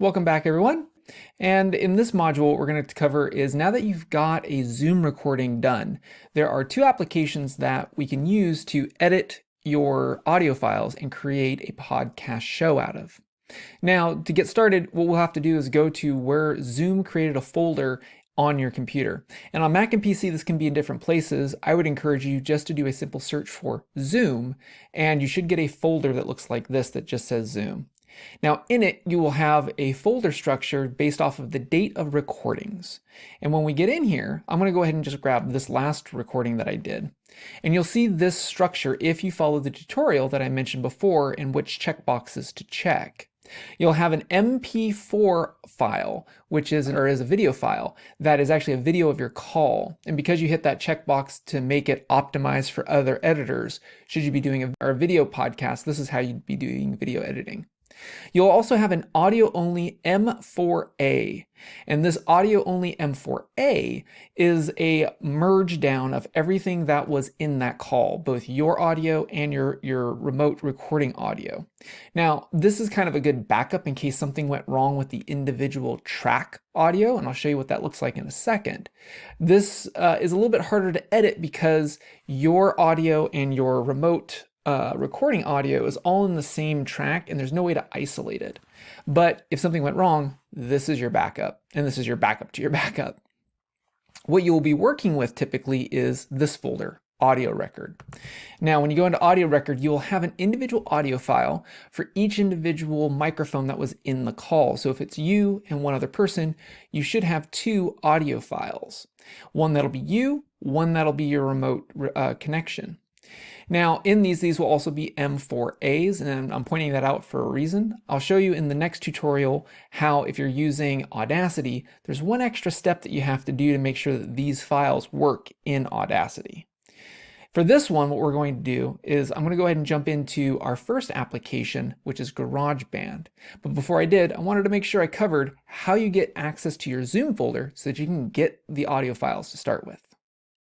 Welcome back, everyone. And in this module, what we're going to cover is now that you've got a Zoom recording done, there are two applications that we can use to edit your audio files and create a podcast show out of. Now, to get started, what we'll have to do is go to where Zoom created a folder on your computer. And on Mac and PC, this can be in different places. I would encourage you just to do a simple search for Zoom, and you should get a folder that looks like this that just says Zoom. Now in it, you will have a folder structure based off of the date of recordings. And when we get in here, I'm going to go ahead and just grab this last recording that I did. And you'll see this structure if you follow the tutorial that I mentioned before and which checkboxes to check. You'll have an MP4 file, which is a video file that is actually a video of your call. And because you hit that checkbox to make it optimized for other editors, should you be doing a video podcast, this is how you'd be doing video editing. You'll also have an audio-only M4A, and this audio-only M4A is a merge down of everything that was in that call, both your audio and your remote recording audio. Now, this is kind of a good backup in case something went wrong with the individual track audio, and I'll show you what that looks like in a second. This is a little bit harder to edit because your audio and your remote recording audio is all in the same track and there's no way to isolate it. But if something went wrong, this is your backup, and this is your backup to your backup. What you will be working with typically is this folder, audio record. Now, when you go into audio record, you will have an individual audio file for each individual microphone that was in the call. So if it's you and one other person, you should have two audio files. One that'll be you, one that'll be your remote connection. Now in these will also be M4As, and I'm pointing that out for a reason. I'll show you in the next tutorial how, if you're using Audacity, there's one extra step that you have to do to make sure that these files work in Audacity. For this one, what we're going to do is I'm going to go ahead and jump into our first application, which is GarageBand. But before I did, I wanted to make sure I covered how you get access to your Zoom folder so that you can get the audio files to start with.